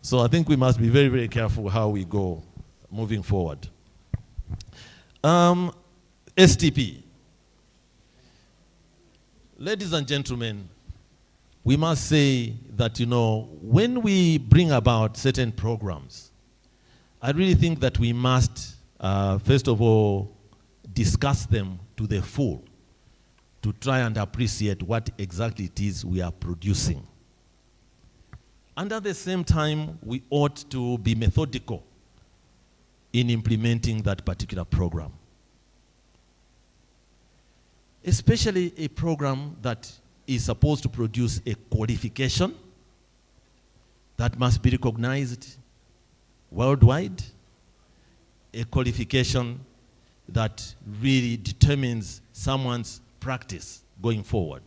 So I think we must be very, very careful how we go moving forward. STP. Ladies and gentlemen, we must say that, when we bring about certain programs, I really think that we must, first of all, discuss them to the full to try and appreciate what exactly it is we are producing. And at the same time, we ought to be methodical in implementing that particular program. Especially a program that is supposed to produce a qualification that must be recognized worldwide, a qualification that really determines someone's practice going forward.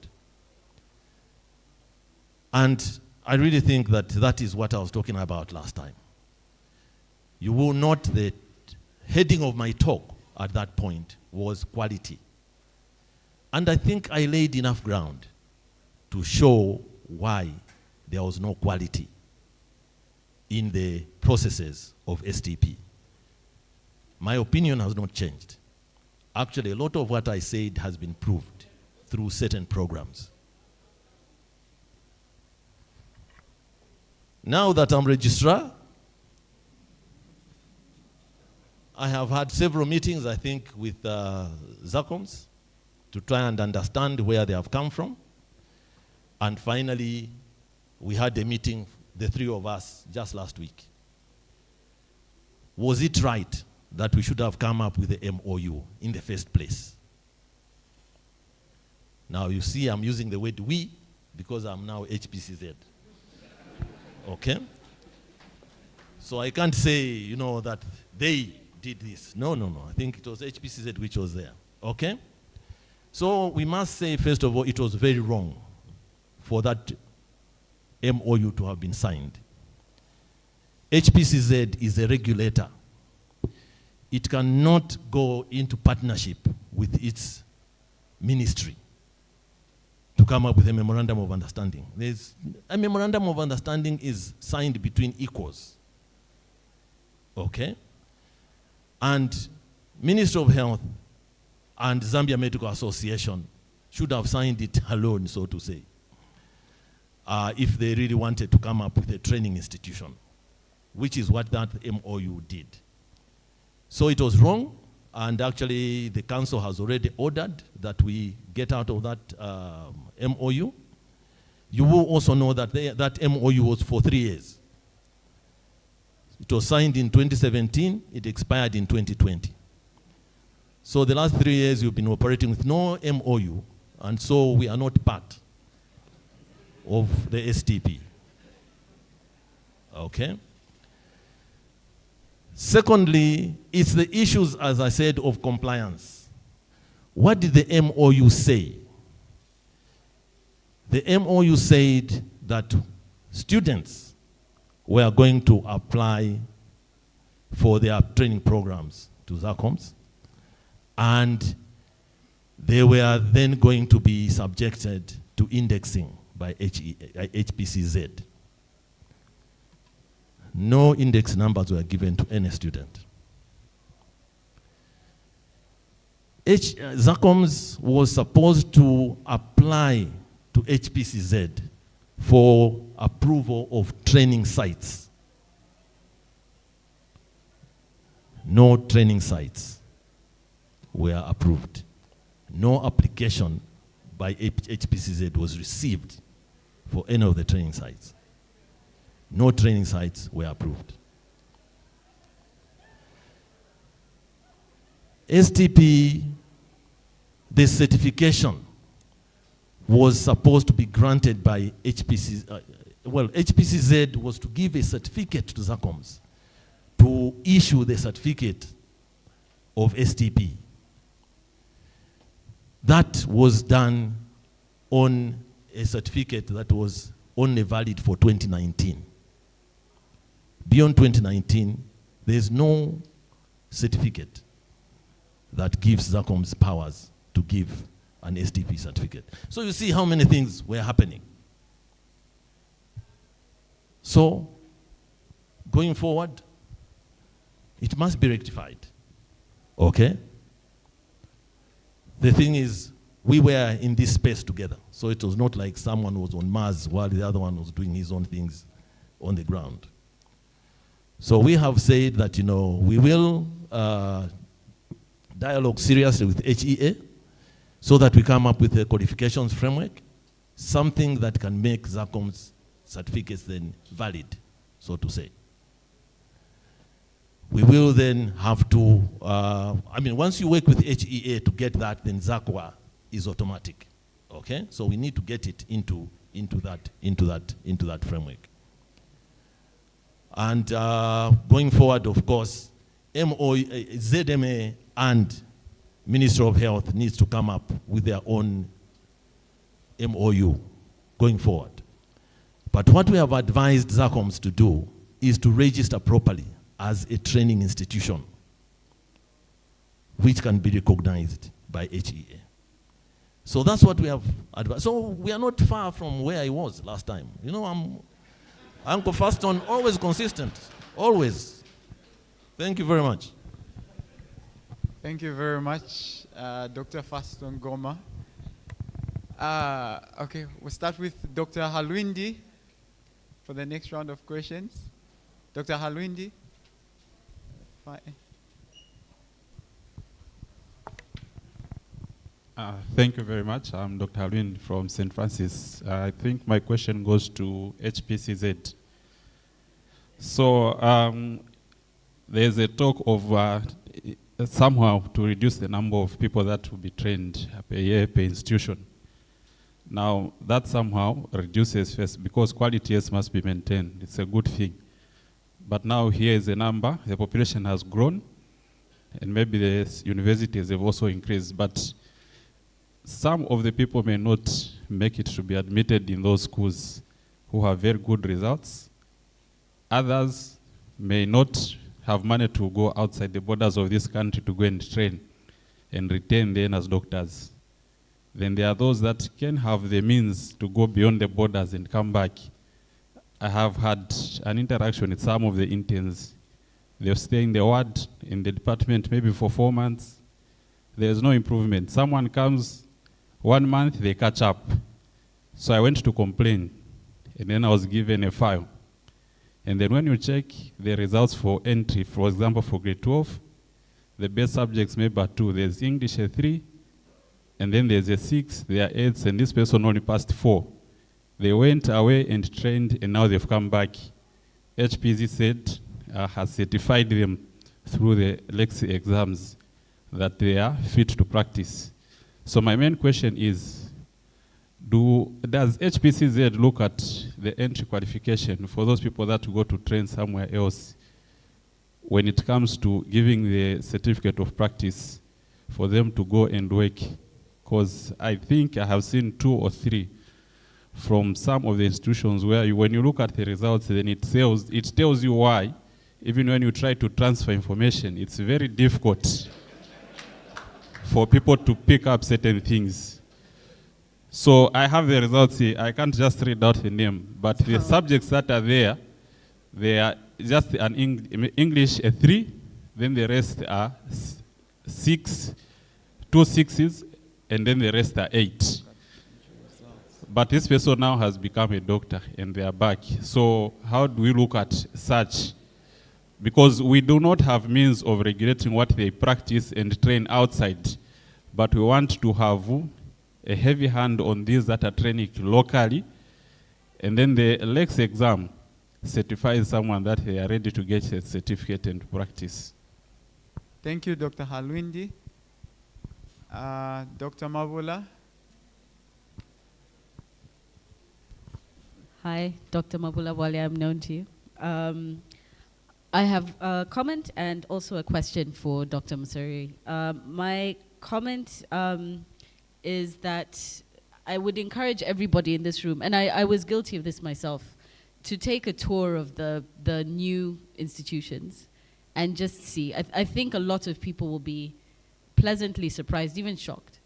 And I really think that that is what I was talking about last time. You will note the heading of my talk at that point was quality. And I think I laid enough ground to show why there was no quality in the processes of STP. My opinion has not changed. Actually, a lot of what I said has been proved through certain programs. Now that I'm registrar, I have had several meetings, I think, with ZACOMs to try and understand where they have come from. And finally, we had a meeting, the three of us, just last week. Was it right that we should have come up with the MOU in the first place? Now you see I'm using the word we because I'm now HPCZ. Okay? So I can't say, that they did this. No. I think it was HPCZ which was there. Okay? So we must say, first of all, it was very wrong for that MOU to have been signed. HPCZ is a regulator. It cannot go into partnership with its ministry to come up with a memorandum of understanding. A memorandum of understanding is signed between equals. Okay? And Ministry of Health and Zambia Medical Association should have signed it alone, so to say, if they really wanted to come up with a training institution, which is what that MOU did. So it was wrong, and actually the council has already ordered that we get out of that MOU. You will also know that that MOU was for 3 years. It was signed in 2017, it expired in 2020. So the last 3 years you've been operating with no MOU, and so we are not part of the STP. Okay? Secondly, it's the issues, as I said, of compliance. What did the MOU say? The MOU said that students were going to apply for their training programs to ZACOMs, and they were then going to be subjected to indexing by HPCZ. No index numbers were given to any student. ZACOMs was supposed to apply to HPCZ for approval of training sites. No training sites were approved. No application by HPCZ was received for any of the training sites. No training sites were approved. STP, the certification was supposed to be granted by HPCZ. HPCZ was to give a certificate to ZACOMs to issue the certificate of STP. That was done on a certificate that was only valid for 2019. Beyond 2019, there is no certificate that gives ZACOMs powers to give an STP certificate. So you see how many things were happening. So going forward, it must be rectified. Okay? The thing is, we were in this space together. So it was not like someone was on Mars while the other one was doing his own things on the ground. So we have said that, we will dialogue seriously with HEA so that we come up with a qualifications framework, something that can make ZACOM's certificates then valid, so to say. We will then have to, once you work with HEA to get that, then ZACWA is automatic, okay? So we need to get it into that framework. And going forward, of course, ZMA and Ministry of Health needs to come up with their own MOU going forward. But what we have advised ZACOMs to do is to register properly as a training institution which can be recognized by HEA. So that's what we have advised. So we are not far from where I was last time. Uncle Faston, always consistent, always. Thank you very much. Thank you very much, Dr. Faston Goma. Okay, we'll start with Dr. Halwindi for the next round of questions. Dr. Halwindi. Fine. Thank you very much. I'm Dr. Halwindi from St. Francis. I think my question goes to HPCZ. So there's a talk of somehow to reduce the number of people that will be trained per year, per institution. Now, that somehow reduces first because quality must be maintained. It's a good thing. But now here is a number. The population has grown, and maybe the universities have also increased. But some of the people may not make it to be admitted in those schools who have very good results. Others may not have money to go outside the borders of this country to go and train and retain then as doctors. Then there are those that can have the means to go beyond the borders and come back. I have had an interaction with some of the interns. They'll stay in the ward, in the department, maybe for 4 months. There's no improvement. Someone comes 1 month, they catch up. So I went to complain, and then I was given a file. And then when you check the results for entry, for example, for grade 12, the best subjects maybe are 2. There's English a 3, and then there's a 6, there are 8s, and this person only passed 4. They went away and trained, and now they've come back. HPZ said, has certified them through the Lexi exams that they are fit to practice. So my main question is, does HPCZ look at the entry qualification for those people that go to train somewhere else when it comes to giving the certificate of practice for them to go and work? Because I think I have seen 2 or 3 from some of the institutions where when you look at the results, then it tells you why, even when you try to transfer information, it's very difficult for people to pick up certain things. So I have the results here. I can't just read out the name, but the subjects that are there, they are just an English a 3, then the rest are 6, 2 6s, and then the rest are 8. But this person now has become a doctor, and they are back. So how do we look at such? Because we do not have means of regulating what they practice and train outside, but we want to have a heavy hand on these that are training locally, and then the Lex exam certifies someone that they are ready to get a certificate and practice. Thank you, Dr. Halwindi. Dr. Mabula. Hi, Dr. Mabula Wale, I'm known to you. I have a comment and also a question for Dr. Musari. My comment is that I would encourage everybody in this room, and I was guilty of this myself, to take a tour of the new institutions and just see. I think a lot of people will be pleasantly surprised, even shocked,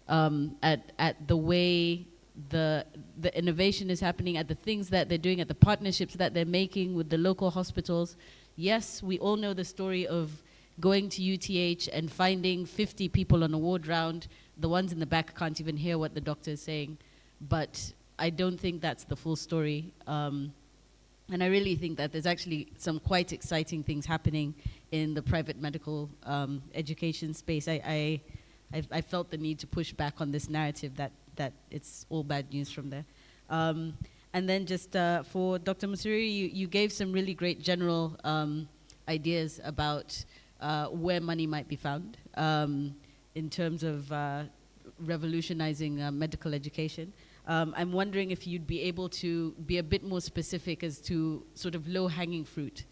at the way the innovation is happening, at the things that they're doing, at the partnerships that they're making with the local hospitals. Yes, we all know the story of going to UTH and finding 50 people on a ward round. The ones in the back can't even hear what the doctor is saying. But I don't think that's the full story. And I really think that there's actually some quite exciting things happening in the private medical education space. I felt the need to push back on this narrative that it's all bad news from there. And then just for Dr. Musuri, you gave some really great general ideas about where money might be found in terms of revolutionizing medical education. I'm wondering if you'd be able to be a bit more specific as to sort of low-hanging fruit,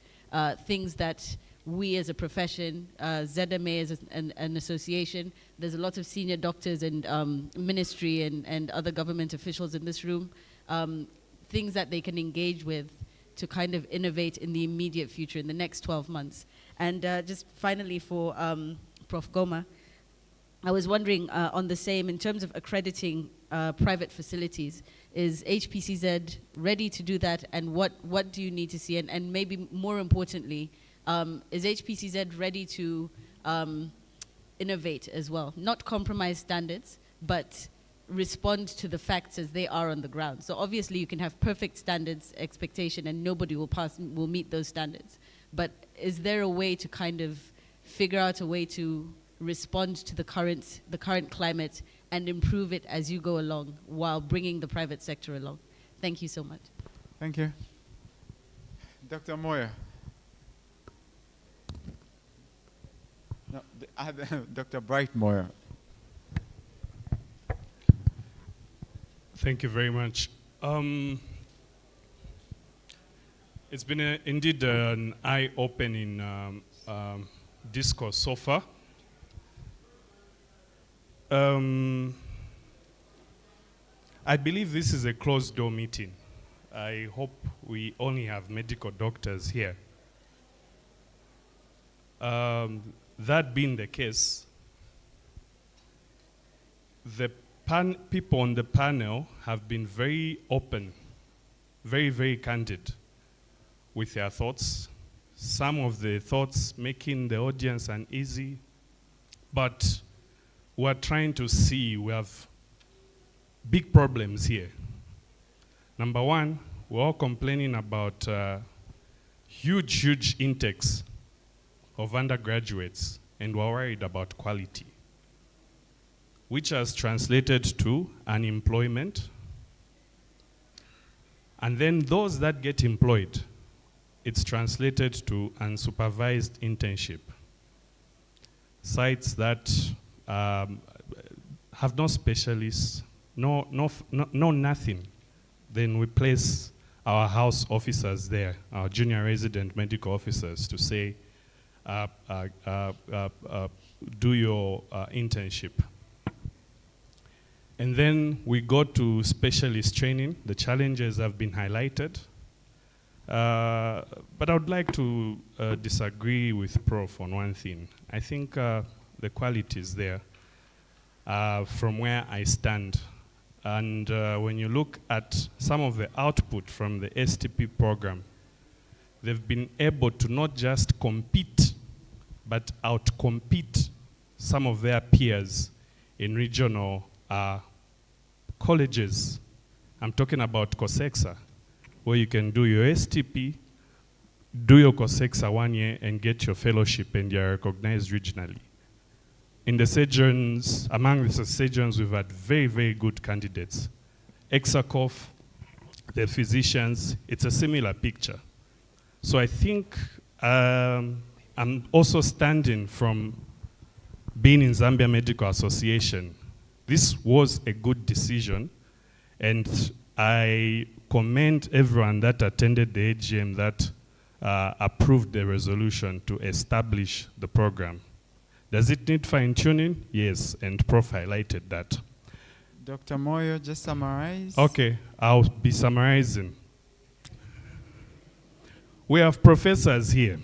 things that we as a profession, ZMA as an association, there's a lot of senior doctors and ministry and other government officials in this room, things that they can engage with to kind of innovate in the immediate future, in the next 12 months. And just finally for Prof. Goma, I was wondering on the same, in terms of accrediting private facilities, is HPCZ ready to do that, and what do you need to see? And maybe more importantly, is HPCZ ready to innovate as well? Not compromise standards, but respond to the facts as they are on the ground. So obviously you can have perfect standards, expectation, and nobody will meet those standards. But is there a way to kind of figure out a way to respond to the current climate and improve it as you go along while bringing the private sector along? Thank you so much. Thank you. Dr. Moyer. No, Dr. Bright Moyer. Thank you very much. It's been indeed an eye-opening discourse so far. I believe this is a closed-door meeting. I hope we only have medical doctors here. That being the case, the people on the panel have been very open, very, very candid with their thoughts. Some of the thoughts making the audience uneasy, but we're trying to see, we have big problems here. Number one, we're all complaining about huge intakes of undergraduates, and we're worried about quality, which has translated to unemployment. And then those that get employed, it's translated to unsupervised internship. Sites that have no specialists, no nothing. Then we place our house officers there, our junior resident medical officers, to say, do your internship. And then we go to specialist training. The challenges have been highlighted. But I would like to disagree with Prof on one thing. I think the quality is there from where I stand. And when you look at some of the output from the STP program, they've been able to not just compete, but outcompete some of their peers in regional colleges. I'm talking about COSEXA, where you can do your STP, do your COSEXA 1 year, and get your fellowship, and you're recognized regionally. In the surgeons, among the surgeons, we've had very, very good candidates. EXACOF, the physicians, it's a similar picture. So I think I'm also standing from being in Zambia Medical Association. This was a good decision, and I commend everyone that attended the AGM that approved the resolution to establish the program. Does it need fine-tuning? Yes, and Prof highlighted that. Dr. Moyo, just summarize. Okay, I'll be summarizing. We have professors here.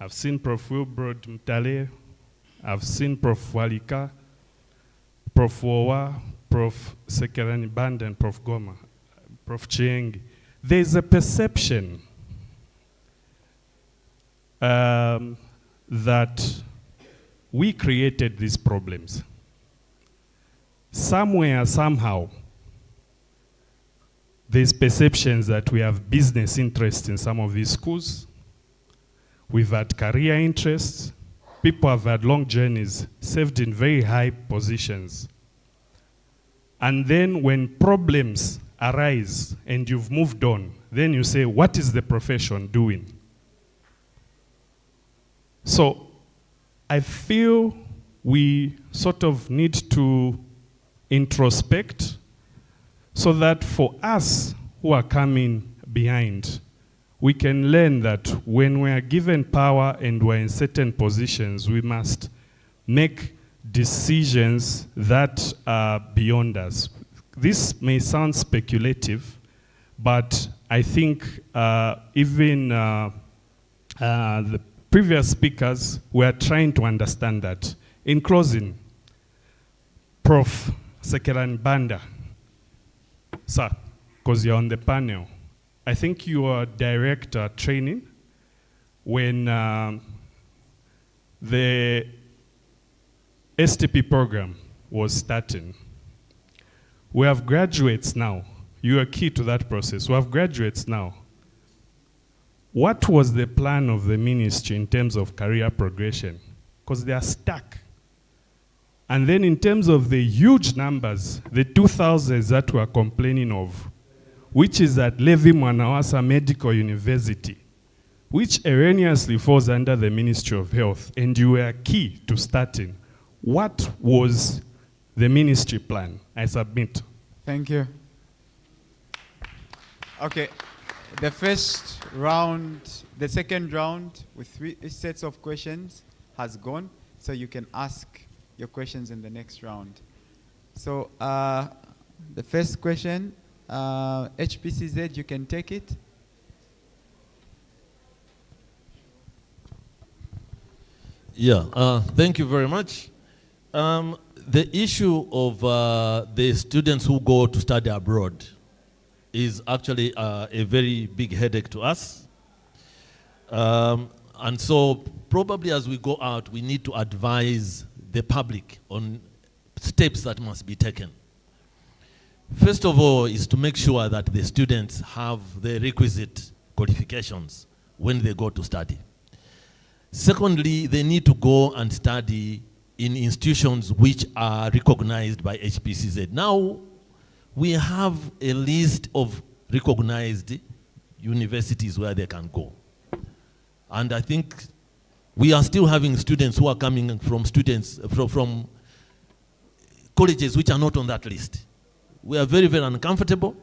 I've seen Prof. Wilbrod Mtale, I've seen Prof. Walika, Prof. Wowa, Prof. Sekerani Banda and Prof. Goma, Prof. Chiengi, there's a perception that we created these problems. Somewhere, somehow, there's perceptions that we have business interests in some of these schools. We've had career interests. People have had long journeys, served in very high positions. And then when problems arise and you've moved on, then you say, what is the profession doing? So I feel we sort of need to introspect so that for us who are coming behind, we can learn that when we are given power and we're in certain positions, we must make decisions that are beyond us. This may sound speculative, but I think even the previous speakers were trying to understand that. In closing, Prof. Sekerani Banda, sir, because you're on the panel, I think you are director training when the STP program was starting. We have graduates now. You are key to that process. We have graduates now. What was the plan of the ministry in terms of career progression? Because they are stuck. And then in terms of the huge numbers, the 2,000s that we are complaining of, which is at Levi Mwanawasa Medical University, which erroneously falls under the Ministry of Health, and you were key to starting. What was the ministry plan? I submit. Thank you. Okay, the first round, the second round with 3 sets of questions has gone, so you can ask your questions in the next round. So the first question, HPCZ, you can take it. Yeah, thank you very much. The issue of the students who go to study abroad is actually a very big headache to us. And so probably as we go out, we need to advise the public on steps that must be taken. First of all is to make sure that the students have the requisite qualifications when they go to study. Secondly, they need to go and study in institutions which are recognized by HPCZ. Now, we have a list of recognized universities where they can go. And I think we are still having students who are coming from from colleges which are not on that list. We are very, very uncomfortable.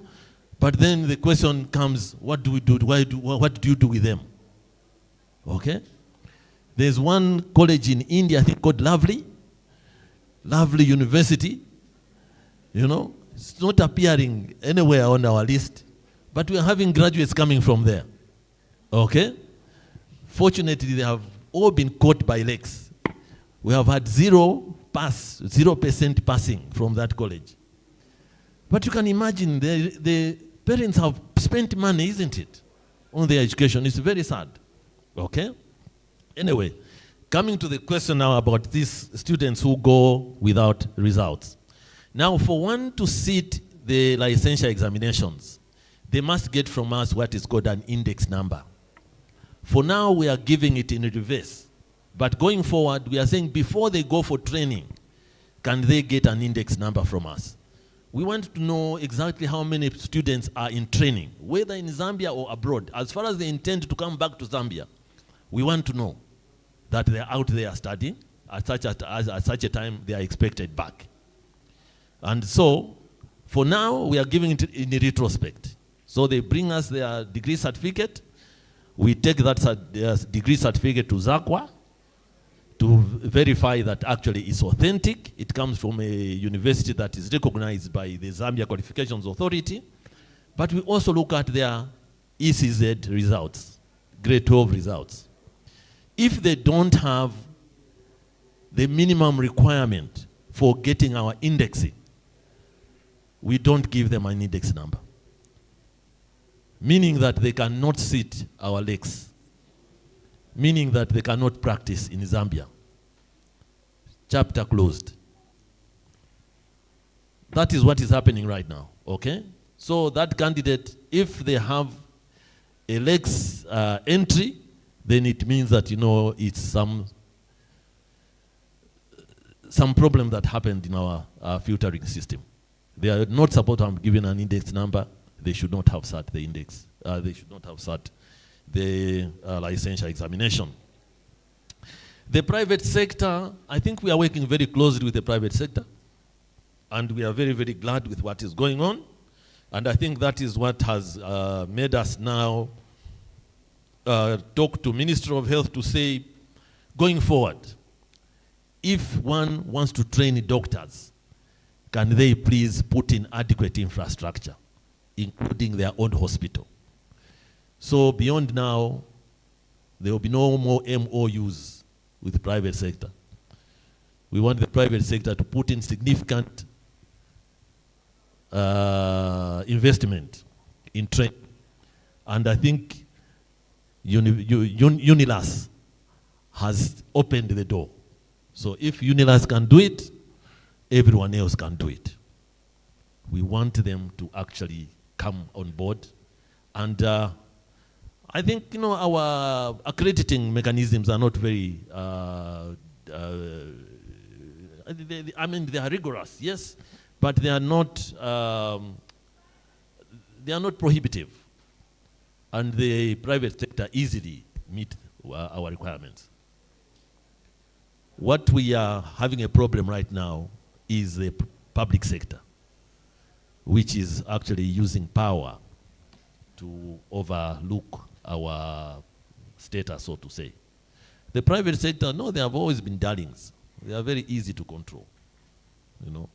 But then the question comes, what do we do? What do you do with them? Okay? There's one college in India, I think, called Lovely University. You know, it's not appearing anywhere on our list, but we are having graduates coming from there. Okay? Fortunately, they have all been caught by legs. We have had 0% passing from that college. But you can imagine the parents have spent money, isn't it, on their education. It's very sad. Okay? Anyway, coming to the question now about these students who go without results. Now, for one to sit the licensure examinations, they must get from us what is called an index number. For now, we are giving it in reverse. But going forward, we are saying before they go for training, can they get an index number from us? We want to know exactly how many students are in training, whether in Zambia or abroad. As far as they intend to come back to Zambia, we want to know that they're out there studying at such a time they are expected back. And so, for now, we are giving it in retrospect. So they bring us their degree certificate. We take that degree certificate to ZACWA to verify that actually it's authentic. It comes from a university that is recognized by the Zambia Qualifications Authority. But we also look at their ECZ results, grade 12 results. If they don't have the minimum requirement for getting our indexing, we don't give them an index number, meaning that they cannot sit our legs, meaning that they cannot practice in Zambia. Chapter closed. That is what is happening right now, okay? So that candidate, if they have a legs entry, then it means that, you know, it's some problem that happened in our filtering system. They are not supposed to have given an index number. They should not have sat the index. They should not have sat the licensure examination. The private sector, I think we are working very closely with the private sector, and we are very, very glad with what is going on. And I think that is what has made us now talk to Ministry of Health to say, going forward, if one wants to train doctors, can they please put in adequate infrastructure, including their own hospital? So beyond now, there will be no more MOUs with the private sector. We want the private sector to put in significant investment in training. And I think Unilas has opened the door. So if Unilas can do it, everyone else can do it. We want them to actually come on board. And I think, you know, our accrediting mechanisms are not very, I mean, they are rigorous, yes, but they are not prohibitive. And the private sector easily meet our requirements. What we are having a problem right now is the public sector, which is actually using power to overlook our status, so to say. The private sector, no, they have always been darlings. They are very easy to control, you know.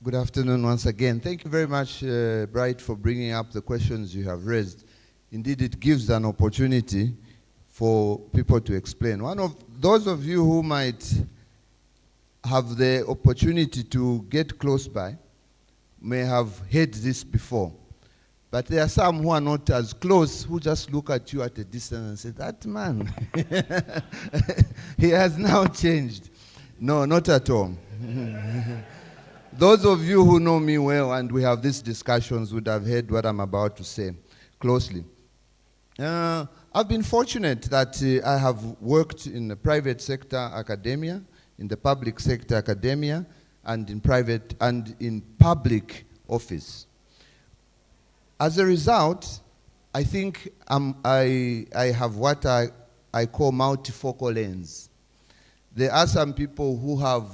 Good afternoon once again. Thank you very much, Bright, for bringing up the questions you have raised. Indeed, it gives an opportunity for people to explain. One of those of you who might have the opportunity to get close by may have heard this before. But there are some who are not as close, who just look at you at a distance and say, that man, he has now changed. No, not at all. Those of you who know me well and we have these discussions would have heard what I'm about to say closely. I've been fortunate that I have worked in the private sector academia, in the public sector academia, and in private and in public office. As a result, I think I have what I call multifocal lens. There are some people who have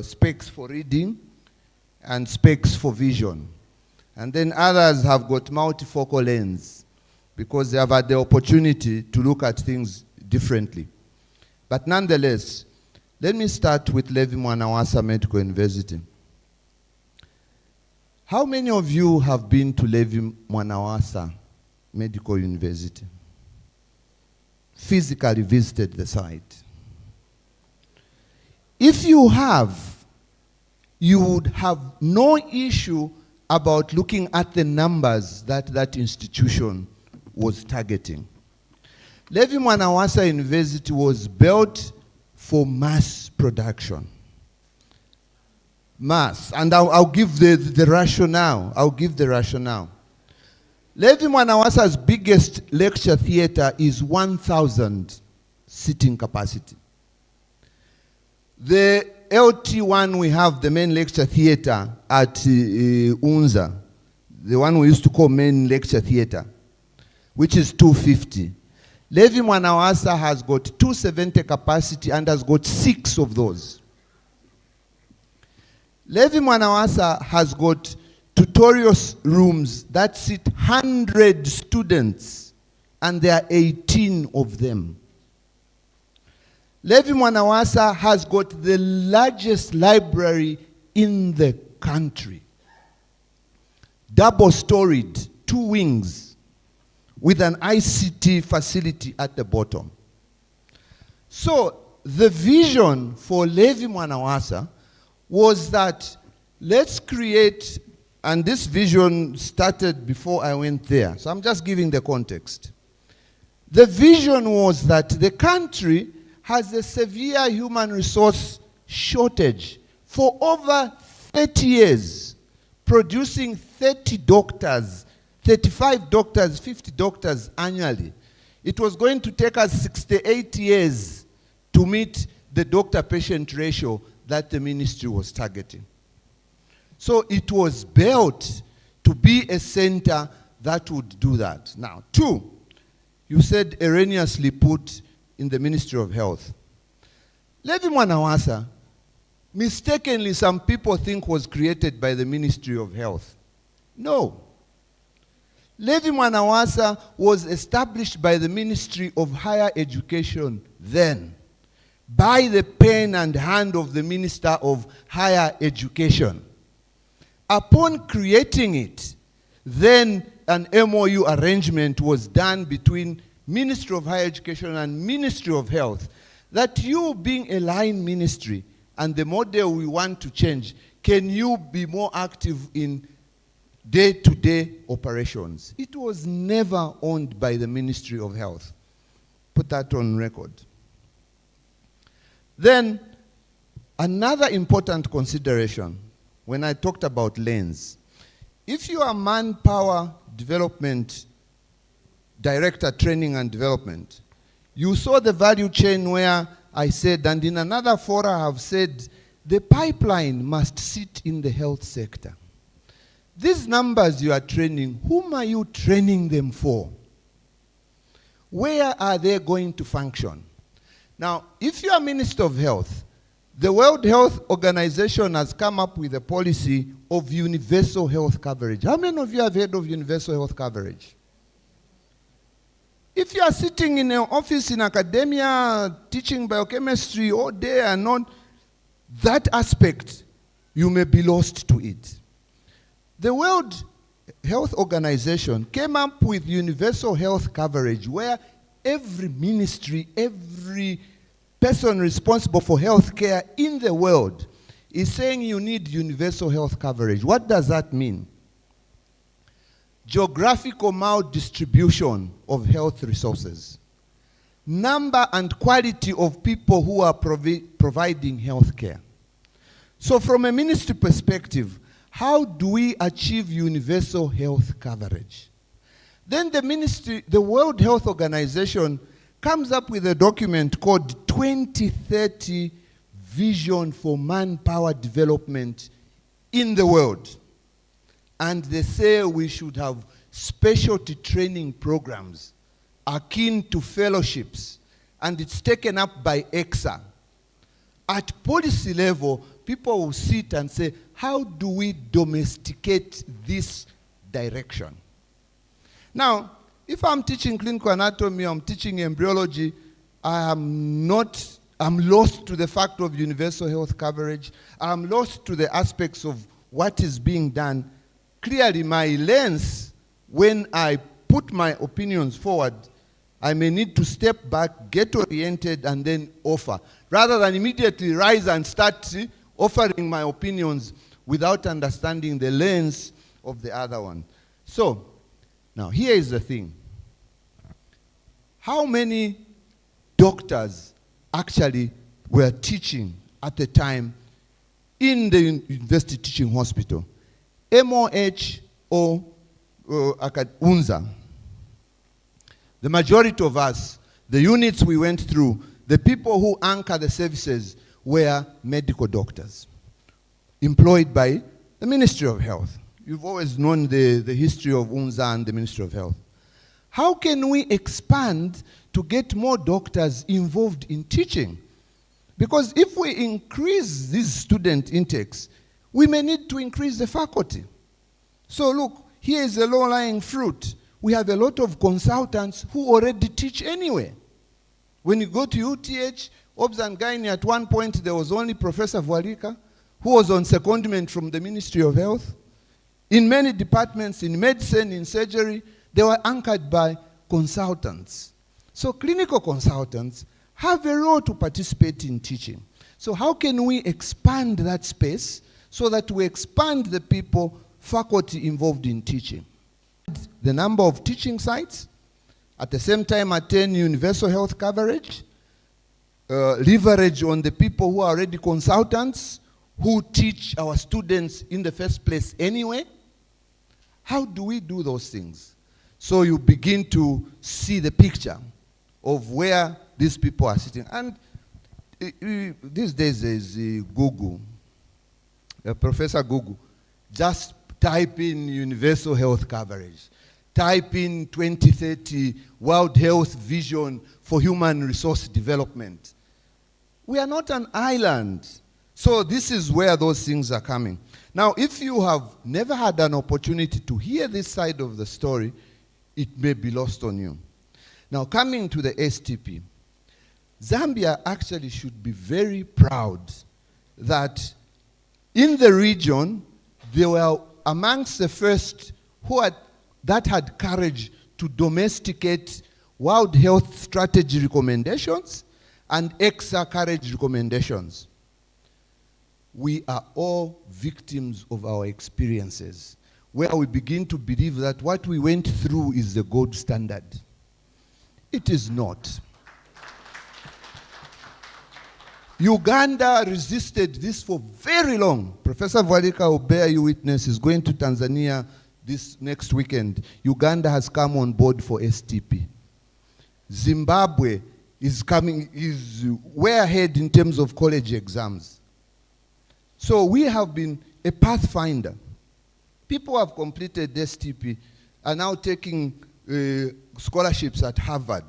specs for reading and specs for vision. And then others have got multifocal lens because they have had the opportunity to look at things differently. But nonetheless, let me start with Levi Mwanawasa Medical University. How many of you have been to Levi Mwanawasa Medical University? Physically visited the site? If you have, you would have no issue about looking at the numbers that that institution was targeting. Levi Mwanawasa University was built for mass production. Mass. And I'll give the rationale. I'll give the rationale. Levi Mwanawasa's biggest lecture theater is 1,000 seating capacity. The LT1 we have, the main lecture theater at Unza, the one we used to call main lecture theater, which is 250. Levi Mwanawasa has got 270 capacity and has got 6 of those. Levi Mwanawasa has got tutorial rooms that sit 100 students, and there are 18 of them. Levi Mwanawasa has got the largest library in the country. Double-storied, 2 wings, with an ICT facility at the bottom. So the vision for Levi Mwanawasa was that let's create, and this vision started before I went there, so I'm just giving the context. The vision was that the country has a severe human resource shortage for over 30 years, producing 30 doctors, 35 doctors, 50 doctors annually. It was going to take us 68 years to meet the doctor-patient ratio that the ministry was targeting. So it was built to be a center that would do that. Now, 2, you said erroneously put in the Ministry of Health. Levi Mwanawasa, mistakenly some people think was created by the Ministry of Health. No. Levi Mwanawasa was established by the Ministry of Higher Education then, by the pen and hand of the Minister of Higher Education. Upon creating it, then an MOU arrangement was done between Ministry of Higher Education and Ministry of Health, that you being a line ministry and the model we want to change, can you be more active in day-to-day operations? It was never owned by the Ministry of Health. Put that on record. Then, another important consideration when I talked about lanes, if you are manpower development director, training and development, you saw the value chain where I said, and in another fora I have said, the pipeline must sit in the health sector. These numbers you are training, whom are you training them for? Where are they going to function? Now, if you are Minister of Health, the World Health Organization has come up with a policy of universal health coverage. How many of you have heard of universal health coverage? If you are sitting in an office in academia, teaching biochemistry all day and not, that aspect, you may be lost to it. The World Health Organization came up with universal health coverage where every ministry, every person responsible for health care in the world is saying you need universal health coverage. What does that mean? Geographical maldistribution of health resources. Number and quality of people who are providing health care. So from a ministry perspective, how do we achieve universal health coverage? Then the ministry, the World Health Organization comes up with a document called 2030 Vision for Manpower Development in the World. And they say we should have specialty training programs akin to fellowships. And it's taken up by EXA. At policy level, people will sit and say, how do we domesticate this direction? Now, if I'm teaching clinical anatomy, I'm teaching embryology, I'm lost to the fact of universal health coverage. I'm lost to the aspects of what is being done. Clearly, my lens, when I put my opinions forward, I may need to step back, get oriented, and then offer, rather than immediately rise and start offering my opinions without understanding the lens of the other one. So, now here is the thing. How many doctors actually were teaching at the time in the university teaching hospital? MOH or UNZA. The majority of us, the units we went through, the people who anchor the services were medical doctors employed by the Ministry of Health. You've always known the history of UNZA and the Ministry of Health. How can we expand to get more doctors involved in teaching? Because if we increase these student intakes, we may need to increase the faculty. So look, here is a low-lying fruit. We have a lot of consultants who already teach anyway. When you go to UTH, Obs and Gynae, at one point there was only Professor Vualika, who was on secondment from the Ministry of Health. In many departments, in medicine, in surgery, they were anchored by consultants. So clinical consultants have a role to participate in teaching. So how can we expand that space so that we expand the people, faculty involved in teaching? The number of teaching sites, at the same time attain universal health coverage, leverage on the people who are already consultants, who teach our students in the first place anyway. How do we do those things? So you begin to see the picture of where these people are sitting. And these days there's Google, Professor Google. Just type in universal health coverage. Type in 2030 World Health Vision for Human Resource Development. We are not an island. So this is where those things are coming. Now, if you have never had an opportunity to hear this side of the story, it may be lost on you. Now, coming to the STP, Zambia actually should be very proud that in the region, they were amongst the first that had courage to domesticate World Health Strategy recommendations and EXA courage recommendations. We are all victims of our experiences, where we begin to believe that what we went through is the gold standard. It is not. Uganda resisted this for very long. Professor Valika will bear you witness, is going to Tanzania this next weekend. Uganda has come on board for STP. Zimbabwe is way ahead in terms of college exams. So we have been a pathfinder. People who have completed STP are now taking scholarships at Harvard.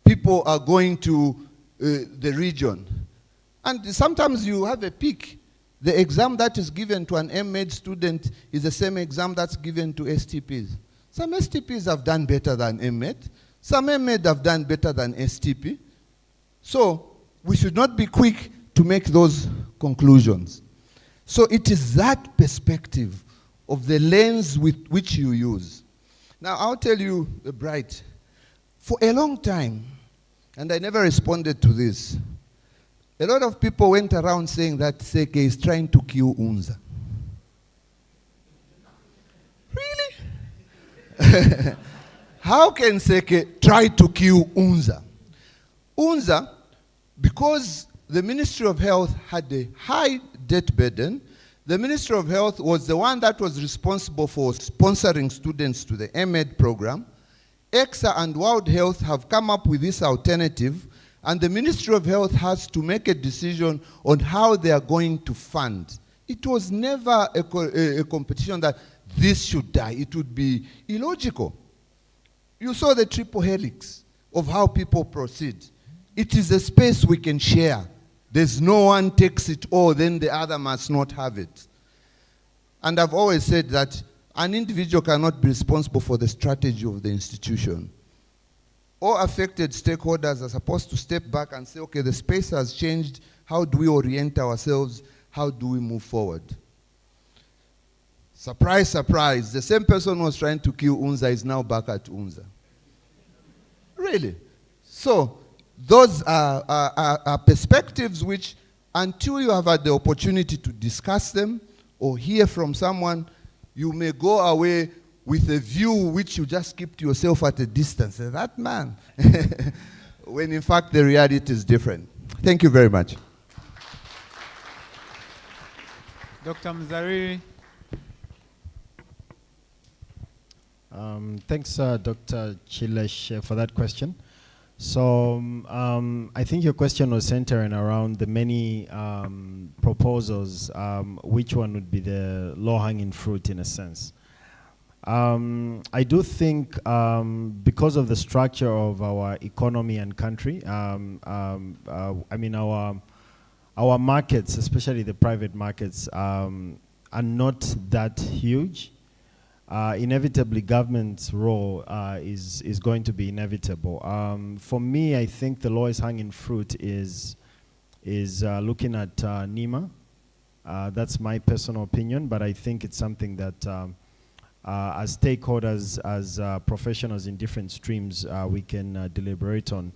People are going to the region. And sometimes you have a peak. The exam that is given to an M.Ed student is the same exam that's given to STPs. Some STPs have done better than M.Ed. Some M.Ed have done better than STP. So we should not be quick to make those conclusions. So it is that perspective of the lens with which you use. Now I'll tell you, Bright, for a long time, and I never responded to this, a lot of people went around saying that Seke is trying to kill UNZA. Really? How can Seke try to kill UNZA? UNZA, because the Ministry of Health had a high debt burden, the Ministry of Health was the one that was responsible for sponsoring students to the M.Ed program. EXA and World Health have come up with this alternative, and the Ministry of Health has to make a decision on how they are going to fund. It was never a competition that this should die. It would be illogical. You saw the triple helix of how people proceed. It is a space we can share. There's no one takes it all, then the other must not have it. And I've always said that an individual cannot be responsible for the strategy of the institution. All affected stakeholders are supposed to step back and say, okay, the space has changed. How do we orient ourselves? How do we move forward? Surprise, surprise. The same person who was trying to kill UNZA is now back at UNZA. Really? So those are perspectives which, until you have had the opportunity to discuss them or hear from someone, you may go away with a view which you just keep to yourself at a distance. That man. When in fact the reality is different. Thank you very much. Dr. Mzariri. Thanks, Dr. Chilesh, for that question. So I think your question was centering around the many proposals. Which one would be the low-hanging fruit in a sense? I do think because of the structure of our economy and country, I mean our markets, especially the private markets, are not that huge. Inevitably, government's role is going to be inevitable. For me, I think the lowest hanging fruit is looking at NEMA. That's my personal opinion, but I think it's something that as stakeholders, as professionals in different streams, we can deliberate on.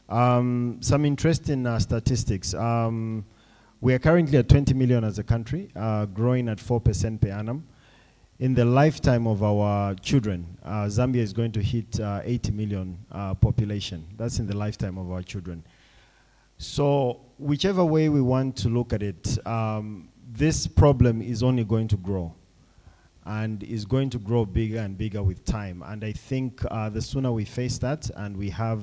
Some interesting statistics. We are currently at 20 million as a country, growing at 4% per annum. In the lifetime of our children, Zambia is going to hit 80 million population. That's in the lifetime of our children. So whichever way we want to look at it, this problem is only going to grow and is going to grow bigger and bigger with time. And I think the sooner we face that and we have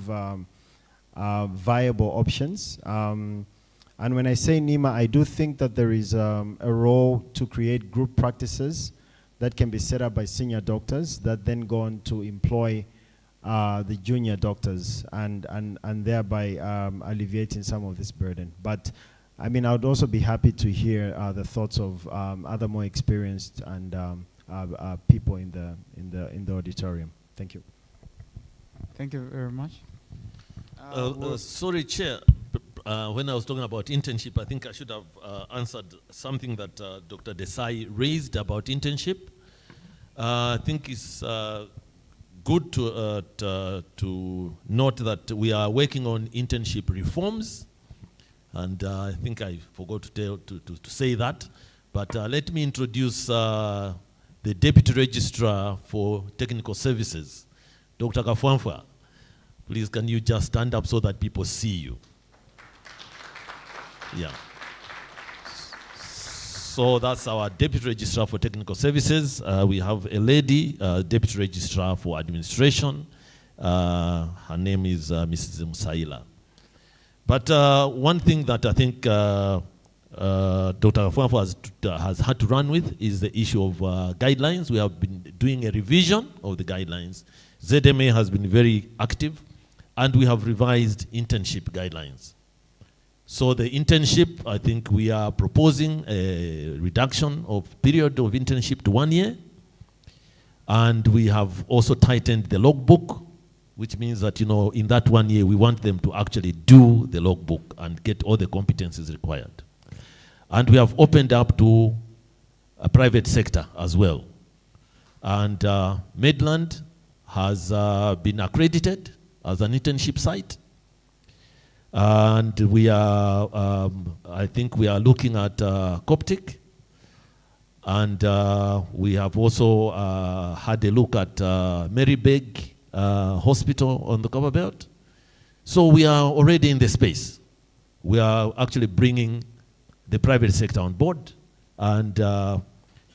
viable options. And when I say NEMA, I do think that there is a role to create group practices that can be set up by senior doctors that then go on to employ the junior doctors and thereby alleviating some of this burden. But I mean, I would also be happy to hear the thoughts of other more experienced and people in the auditorium. Thank you. Thank you very much. Sorry, Chair. When I was talking about internship, I think I should have answered something that Dr. Desai raised about internship. I think it's good to note that we are working on internship reforms, and I think I forgot to say that. But let me introduce the Deputy Registrar for Technical Services, Dr. Kafwanfa. Please, can you just stand up so that people see you? Yeah. So that's our Deputy Registrar for Technical Services. We have a lady, Deputy Registrar for Administration. Her name is Mrs. Musaila. But one thing that I think Dr. Kafwanfa has had to run with is the issue of guidelines. We have been doing a revision of the guidelines. ZMA has been very active, and we have revised internship guidelines. So the internship, I think we are proposing a reduction of period of internship to 1 year. And we have also tightened the logbook, which means that, you know, in that 1 year, we want them to actually do the logbook and get all the competencies required. And we have opened up to a private sector as well. And Midland has been accredited as an internship site. And we are, I think we are looking at Coptic. And we have also had a look at Marybeg Hospital on the Copperbelt. So we are already in the space. We are actually bringing the private sector on board. And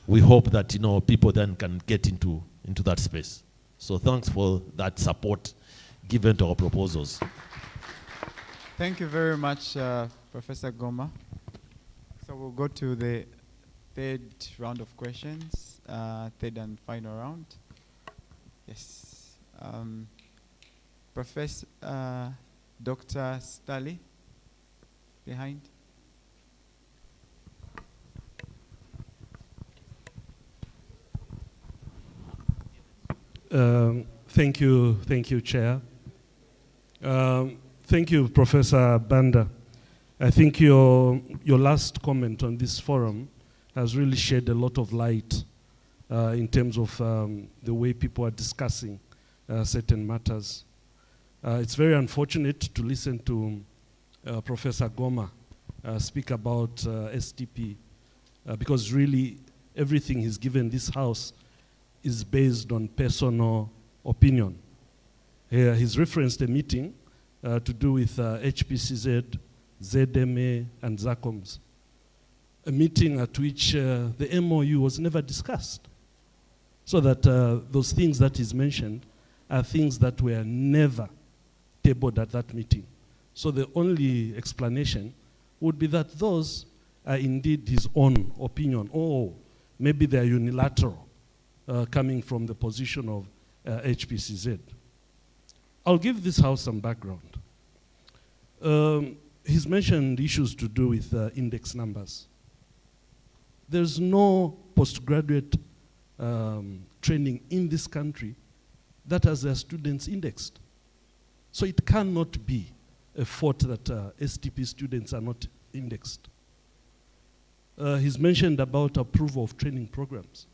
we hope that, you know, people then can get into that space. So thanks for that support given to our proposals. Thank you very much, Professor Goma. So we'll go to the third round of questions, third and final round. Yes. Professor Dr. Stali, behind. Thank you, Chair. Thank you, Professor Banda. I think your last comment on this forum has really shed a lot of light in terms of the way people are discussing certain matters. It's very unfortunate to listen to Professor Goma speak about STP because really everything he's given this House is based on personal opinion. He's referenced a meeting to do with HPCZ, ZMA, and ZACOMS. A meeting at which the MOU was never discussed. So that those things that is mentioned are things that were never tabled at that meeting. So the only explanation would be that those are indeed his own opinion, or maybe they're unilateral, coming from the position of HPCZ. I'll give this House some background. He's mentioned issues to do with index numbers. There's no postgraduate training in this country that has their students indexed. So it cannot be a fault that STP students are not indexed. He's mentioned about approval of training programs.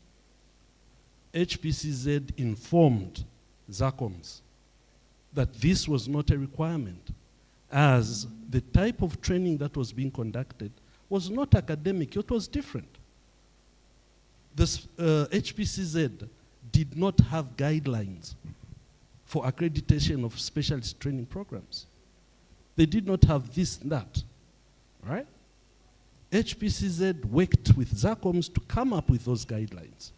HPCZ informed ZACOMS that this was not a requirement. as the type of training that was being conducted was not academic, it was different. This HPCZ did not have guidelines for accreditation of specialist training programs. They did not have this and that, right? HPCZ worked with ZACOMs to come up with those guidelines.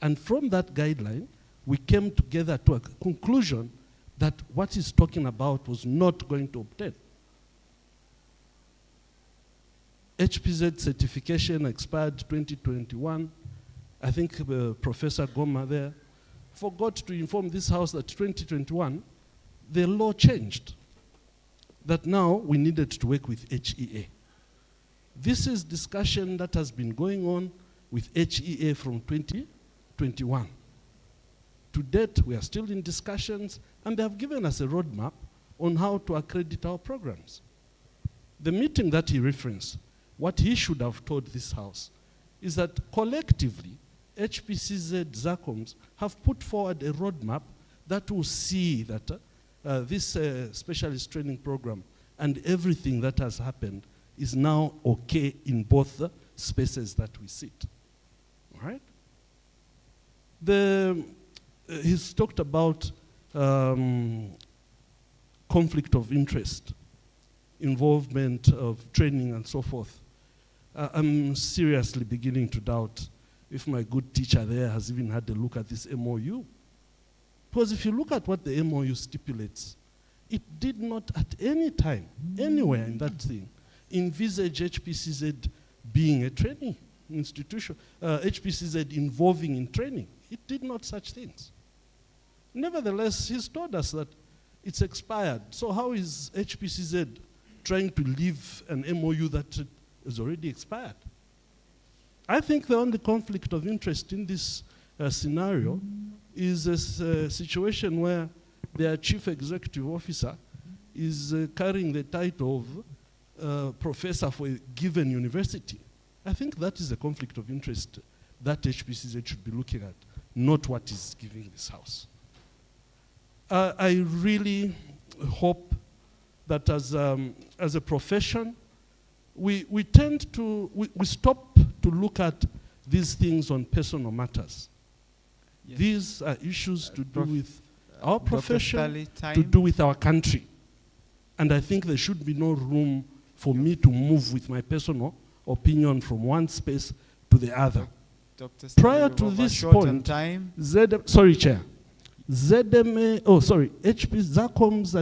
And from that guideline, we came together to a conclusion that what he's talking about was not going to obtain. HPZ certification expired 2021. I think Professor Goma there forgot to inform this House that 2021, the law changed. That now we needed to work with HEA. This is discussion that has been going on with HEA from 2021. To date, we are still in discussions, and they have given us a roadmap on how to accredit our programs. The meeting that he referenced, what he should have told this House is that collectively, HPCZ ZACOMs have put forward a roadmap that will see that this specialist training program and everything that has happened is now okay in both spaces that we sit. All right? He's talked about conflict of interest, involvement of training and so forth. I'm seriously beginning to doubt if my good teacher there has even had a look at this MOU. Because if you look at what the MOU stipulates, it did not at any time, anywhere in that thing, envisage HPCZ being a training institution, HPCZ involving in training. It did not such things. Nevertheless, he's told us that it's expired. So how is HPCZ trying to leave an MOU that is already expired? I think the only conflict of interest in this scenario is a situation where their chief executive officer is carrying the title of professor for a given university. I think that is a conflict of interest that HPCZ should be looking at, not what is giving this House. I really hope that as a profession, we tend to, we stop to look at these things on personal matters. Yes. These are issues to do with our profession, to do with our country. And I think there should be no room for me to move with my personal opinion from one space to the other. Prior to this point, sorry, Chair. ZMA, ZACOMs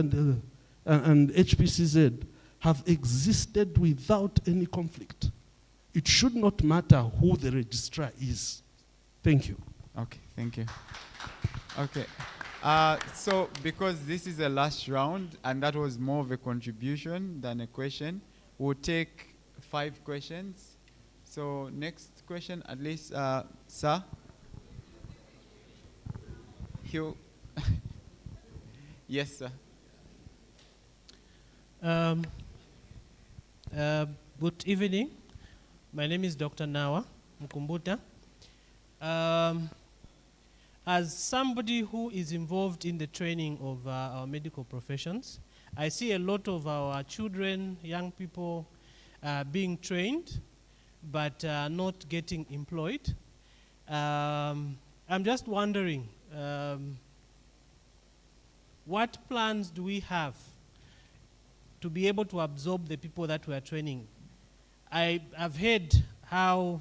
and HPCZ have existed without any conflict. It should not matter who the registrar is. Thank you. Okay, thank you. Okay. So because this is the last round, and that was more of a contribution than a question, we'll take 5 questions. So next question, at least, sir. Hugh. Yes, sir. Good evening. My name is Dr. Nawa Mkumbuta. As somebody who is involved in the training of our medical professions, I see a lot of our children, young people being trained, but not getting employed. I'm just wondering, what plans do we have to be able to absorb the people that we are training? I've heard how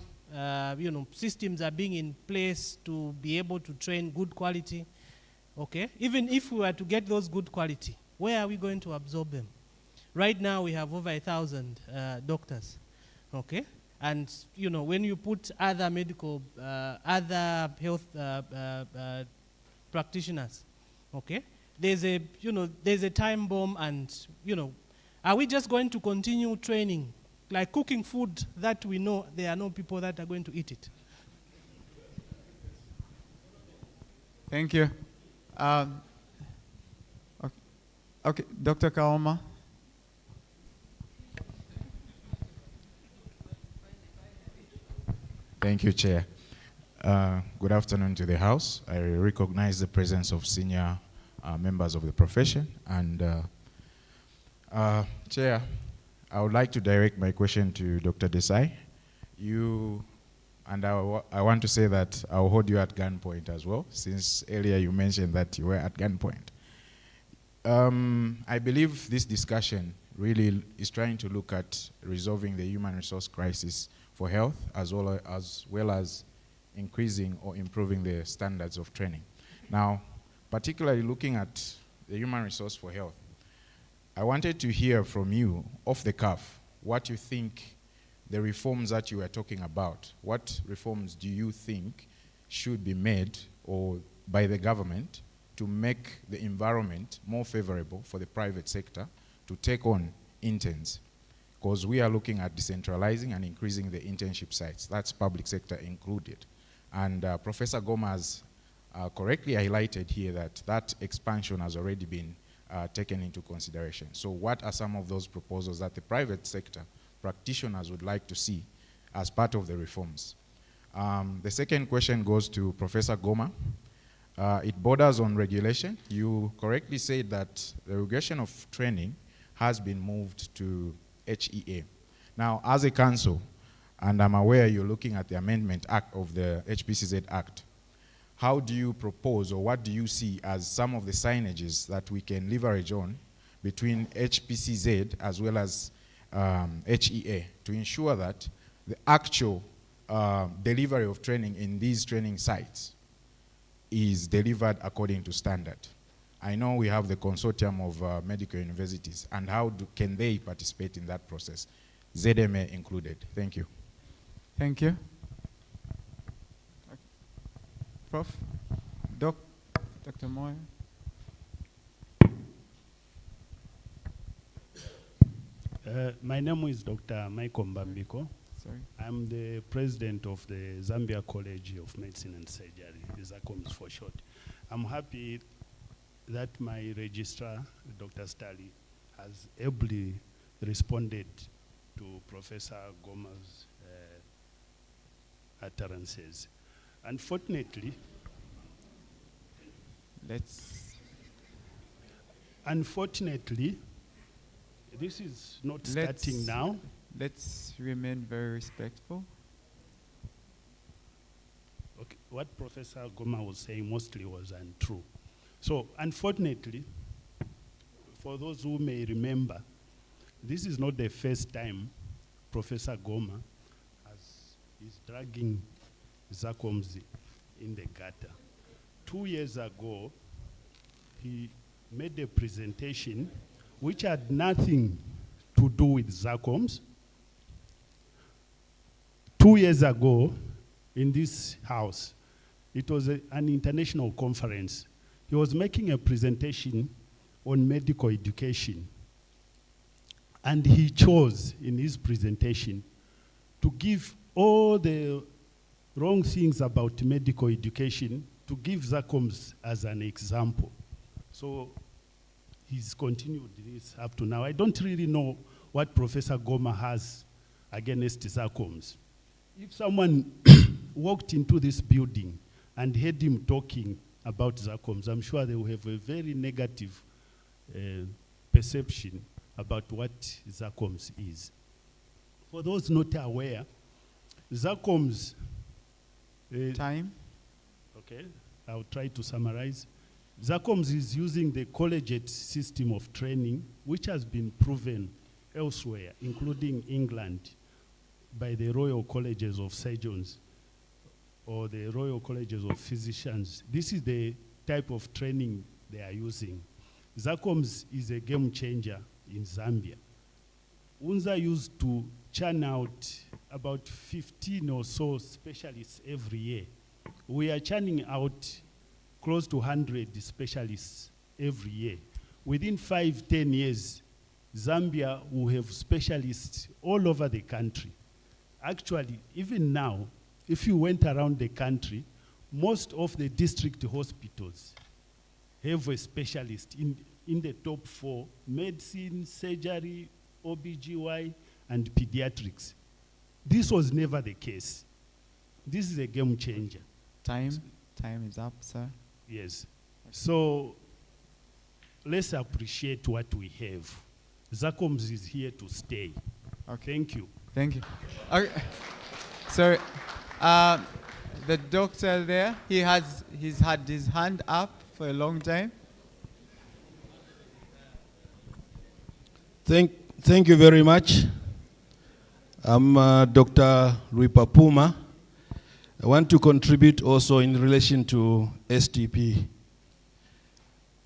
systems are being in place to be able to train good quality. Okay, even if we were to get those good quality, where are we going to absorb them? Right now we have over 1,000 doctors. Okay, and when you put other medical, other health practitioners, okay, there's a time bomb, and are we just going to continue training? Like cooking food that we know there are no people that are going to eat it. Thank you. Okay, Dr. Kaoma. Thank you, Chair. Good afternoon to the House. I recognize the presence of senior members of the profession, and Chair, I would like to direct my question to Dr. Desai. I want to say that I'll hold you at gunpoint as well, since earlier you mentioned that you were at gunpoint. I believe this discussion really is trying to look at resolving the human resource crisis for health, as well as increasing or improving the standards of training. Now, particularly looking at the human resource for health, I wanted to hear from you, off the cuff, what you think the reforms that you are talking about, what reforms do you think should be made or by the government to make the environment more favorable for the private sector to take on interns? Because we are looking at decentralizing and increasing the internship sites. That's public sector included. And Professor Goma has correctly highlighted here that that expansion has already been taken into consideration. So what are some of those proposals that the private sector practitioners would like to see as part of the reforms? The second question goes to Professor Goma. It borders on regulation. You correctly said that the regulation of training has been moved to HEA. Now, as a council, and I'm aware you're looking at the amendment act of the HPCZ Act, how do you propose, or what do you see as some of the signages that we can leverage on between HPCZ as well as HEA to ensure that the actual delivery of training in these training sites is delivered according to standard? I know we have the consortium of medical universities, and how can they participate in that process, ZMA included? Thank you. Thank you. Prof. Dr. Moy. My name is Dr. Michael Mbambiko. Sorry. I'm the president of the Zambia College of Medicine and Surgery, ZACOMS for short. I'm happy that my registrar, Dr. Stali, has ably responded to Professor Goma's utterances. Unfortunately, this is not starting now. Let's remain very respectful. Okay, what Professor Goma was saying mostly was untrue. So, unfortunately, for those who may remember, this is not the first time Professor Goma is dragging ZACOMS in the gutter. 2 years ago, he made a presentation which had nothing to do with ZACOMS. 2 years ago, in this house, it was an international conference. He was making a presentation on medical education. And he chose, in his presentation, to give all the wrong things about medical education, to give ZACOMS as an example. So he's continued this up to now. I don't really know what Professor Goma has against ZACOMS. If someone walked into this building and heard him talking about ZACOMS, I'm sure they will have a very negative perception about what ZACOMS is. For those not aware, ZACOMS... Time. Okay, I'll try to summarize. ZACOMS is using the collegiate system of training, which has been proven elsewhere, including England, by the Royal Colleges of Surgeons or the Royal Colleges of Physicians. This is the type of training they are using. ZACOMS is a game changer in Zambia. UNZA used to churn out about 15 or so specialists every year. We are churning out close to 100 specialists every year. Within 5-10 years, Zambia will have specialists all over the country. Actually, even now, if you went around the country, most of the district hospitals have a specialist in the top 4: medicine, surgery, OBGY, and pediatrics. This was never the case. This is a game changer. Time is up, sir. Yes. So let's appreciate what we have. ZACOMS is here to stay. Okay. Thank you. Thank you. Okay. So, the doctor there, he's had his hand up for a long time. Thank you very much. I'm Dr. Ruipa Puma. I want to contribute also in relation to STP.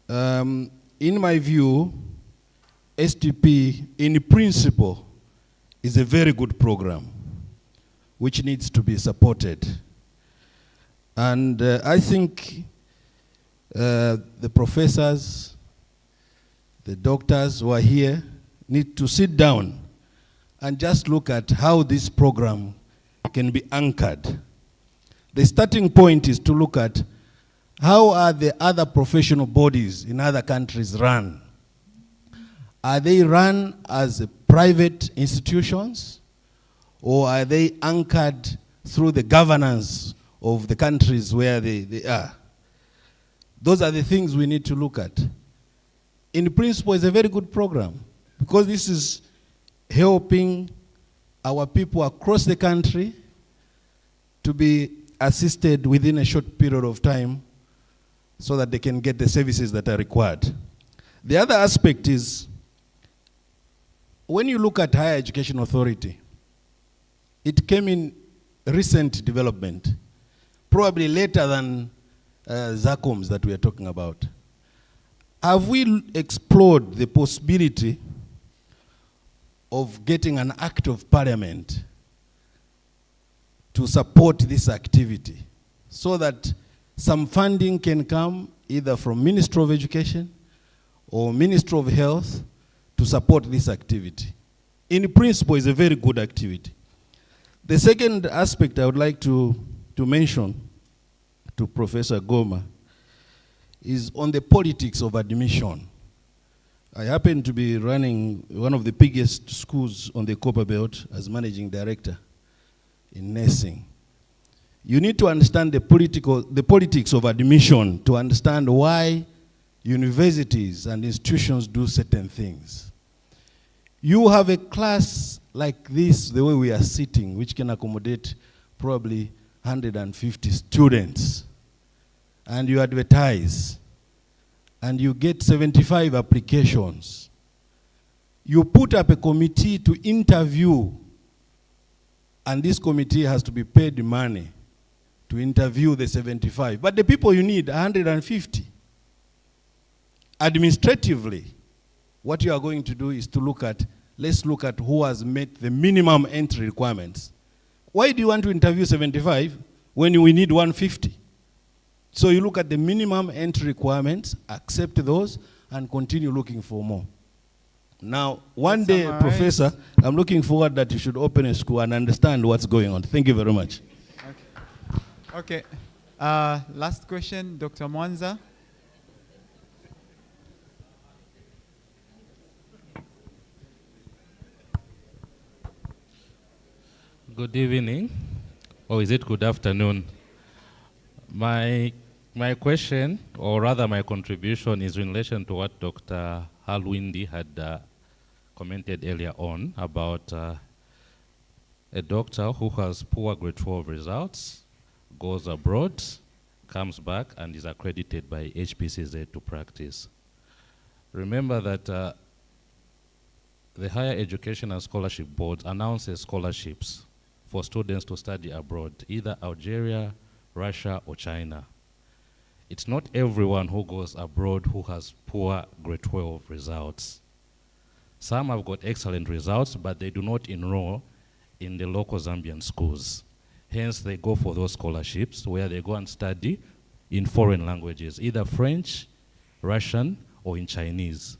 In my view, STP, in principle, is a very good program which needs to be supported. And I think the professors, the doctors who are here, need to sit down and just look at how this program can be anchored. The starting point is to look at how are the other professional bodies in other countries run. Are they run as private institutions, or are they anchored through the governance of the countries where they are? Those are the things we need to look at. In principle, it's a very good program, because this is helping our people across the country to be assisted within a short period of time so that they can get the services that are required. The other aspect is, when you look at Higher Education Authority, it came in recent development, probably later than ZACOMS that we are talking about. Have we explored the possibility of getting an act of parliament to support this activity, so that some funding can come either from Ministry of Education or Ministry of Health to support this activity? In principle, it's a very good activity. The second aspect I would like to mention to Professor Goma is on the politics of admission. I happen to be running one of the biggest schools on the Copper Belt as managing director in nursing. You need to understand the politics of admission to understand why universities and institutions do certain things. You have a class like this, the way we are sitting, which can accommodate probably 150 students, and you advertise, and you get 75 applications. You put up a committee to interview, and this committee has to be paid money to interview the 75. But the people you need, 150. Administratively, what you are going to do is to look at, let's look at who has met the minimum entry requirements. Why do you want to interview 75 when we need 150? So you look at the minimum entry requirements, accept those, and continue looking for more. Now, one day, Professor, I'm looking forward that you should open a school and understand what's going on. Thank you very much. Okay. Last question, Dr. Mwanza. Good evening, or is it good afternoon? My question, or rather my contribution, is in relation to what Dr. Halwindi had commented earlier on about a doctor who has poor grade 12 results, goes abroad, comes back, and is accredited by HPCZ to practice. Remember that the Higher Education and Scholarship Board announces scholarships for students to study abroad, either Algeria, Russia, or China. It's not everyone who goes abroad who has poor grade 12 results. Some have got excellent results, but they do not enroll in the local Zambian schools. Hence, they go for those scholarships where they go and study in foreign languages, either French, Russian, or in Chinese.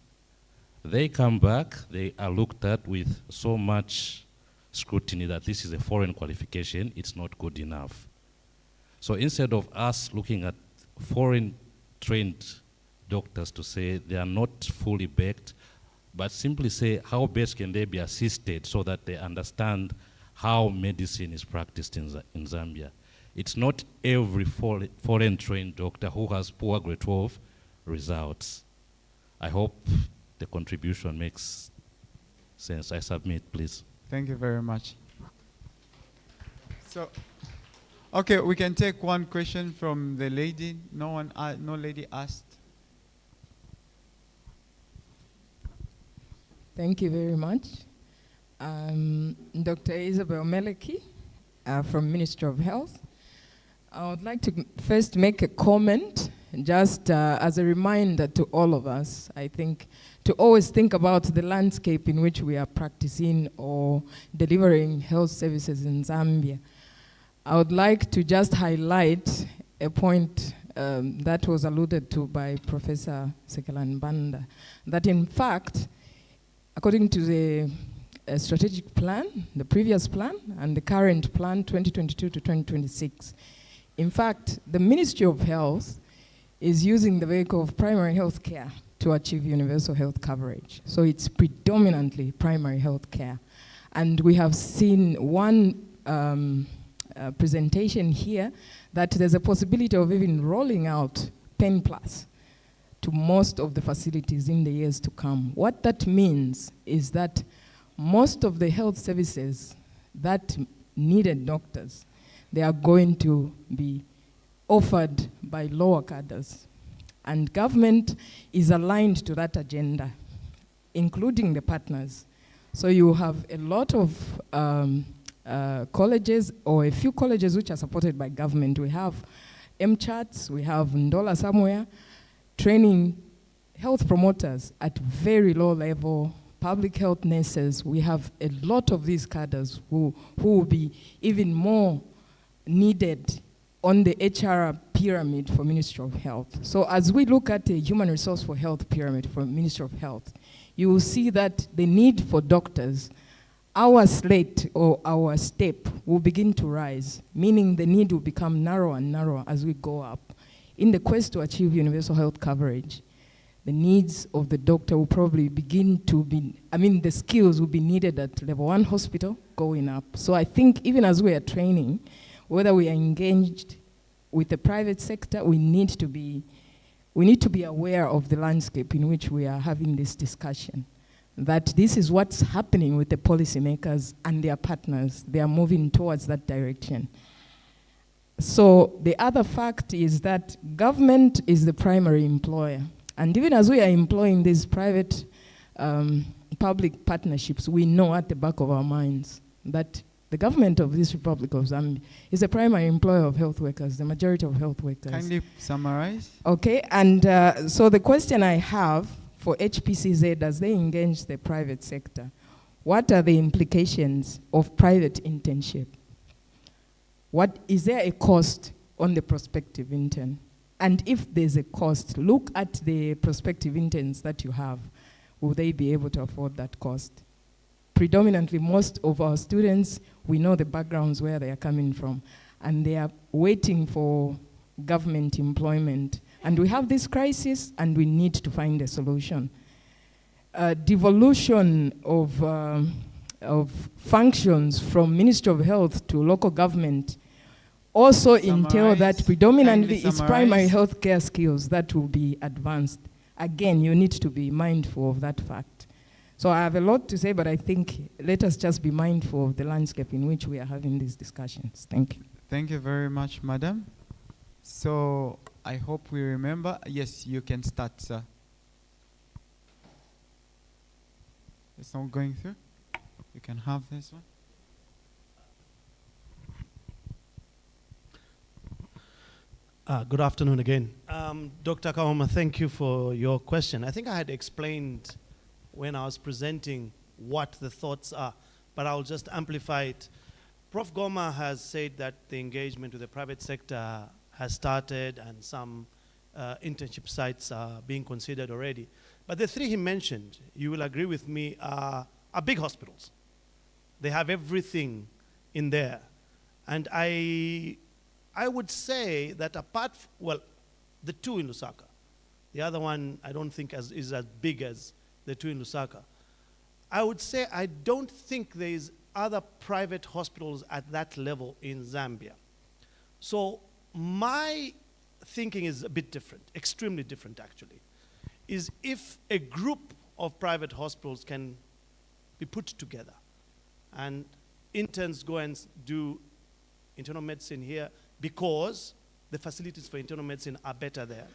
They come back, they are looked at with so much scrutiny that this is a foreign qualification, it's not good enough. So instead of us looking at foreign trained doctors to say they are not fully baked, but simply say how best can they be assisted so that they understand how medicine is practiced in Zambia. It's not every foreign trained doctor who has poor grade 12 results. I hope the contribution makes sense. I submit, please. Thank you very much. So, okay, we can take one question from the lady. No lady asked. Thank you very much. Dr. Isabel Meleki from Ministry of Health. I would like to first make a comment, just as a reminder to all of us, I think, to always think about the landscape in which we are practicing or delivering health services in Zambia. I would like to just highlight a point that was alluded to by Professor Sekelan Banda, that in fact, according to the strategic plan, the previous plan, and the current plan, 2022 to 2026, in fact, the Ministry of Health is using the vehicle of primary health care to achieve universal health coverage. So it's predominantly primary health care. And we have seen one presentation here that there's a possibility of even rolling out Pen Plus to most of the facilities in the years to come. What that means is that most of the health services that needed doctors, they are going to be offered by lower cadres. And government is aligned to that agenda, including the partners. So you have a lot of colleges, or a few colleges which are supported by government. We have MCHATs, we have Ndola somewhere, training health promoters at very low level, public health nurses. We have a lot of these cadres who will be even more needed on the HR pyramid for Ministry of Health. So as we look at the human resource for health pyramid for Ministry of Health, you will see that the need for doctors, our slate or our step will begin to rise, meaning the need will become narrower and narrower as we go up. In the quest to achieve universal health coverage, the needs of the doctor will probably begin to be, the skills will be needed at level 1 hospital going up. So I think even as we are training, whether we are engaged with the private sector, we need to be aware of the landscape in which we are having this discussion. That this is what's happening with the policymakers and their partners. They are moving towards that direction. So the other fact is that government is the primary employer. And even as we are employing these private public partnerships, we know at the back of our minds that the government of this Republic of Zambia is a primary employer of health workers, the majority of health workers. Kindly summarize. Okay, and so the question I have for HPCZ as they engage the private sector, what are the implications of private internship? Is there a cost on the prospective intern? And if there's a cost, look at the prospective interns that you have. Will they be able to afford that cost? Predominantly, most of our students, we know the backgrounds where they are coming from, and they are waiting for government employment. And we have this crisis, and we need to find a solution. Devolution of functions from Ministry of Health to local government also entail that predominantly it's primary health care skills that will be advanced. Again, you need to be mindful of that fact. So I have a lot to say, but I think let us just be mindful of the landscape in which we are having these discussions. Thank you. Thank you very much, madam. So I hope we remember. Yes, you can start, sir. It's not going through. You can have this one. Good afternoon again. Dr. Kawama, thank you for your question. I think I had explained when I was presenting what the thoughts are, but I'll just amplify it. Prof. Goma has said that the engagement with the private sector has started and some internship sites are being considered already. But the three he mentioned, you will agree with me, are big hospitals. They have everything in there. And I would say that the two in Lusaka, the other one I don't think is as big as the two in Lusaka. I would say I don't think there is other private hospitals at that level in Zambia. So my thinking is a bit different, extremely different actually, is if a group of private hospitals can be put together. And interns go and do internal medicine here because the facilities for internal medicine are better there.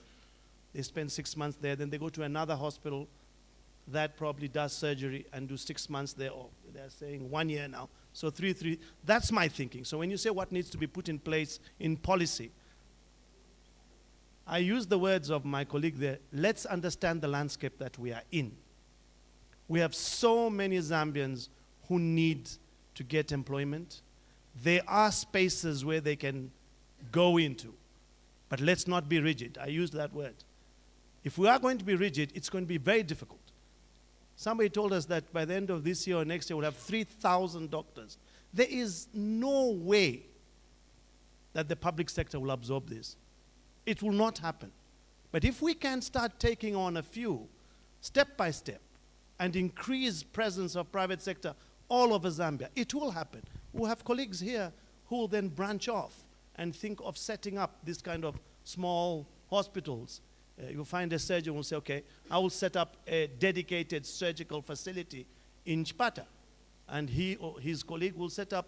They spend 6 months there, then they go to another hospital that probably does surgery and do 6 months there, or they're saying 1 year now. So 3. That's my thinking. So when you say what needs to be put in place in policy, I use the words of my colleague there, let's understand the landscape that we are in. We have so many Zambians who need to get employment. There are spaces where they can go into, but let's not be rigid. I use that word. If we are going to be rigid, it's going to be very difficult. Somebody told us that by the end of this year or next year, we'll have 3,000 doctors. There is no way that the public sector will absorb this. It will not happen. But if we can start taking on a few, step by step, and increase presence of private sector all over Zambia, it will happen. We'll have colleagues here who will then branch off and think of setting up this kind of small hospitals. You'll find a surgeon who will say, okay, I will set up a dedicated surgical facility in Chipata. And he or his colleague will set up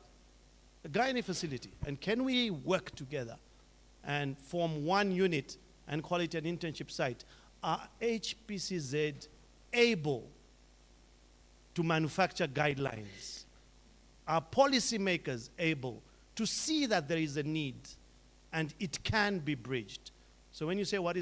a gynae facility. And can we work together and form one unit and call it an internship site? Are HPCZ able to manufacture guidelines? Are policymakers able to see that there is a need and it can be bridged? So when you say what is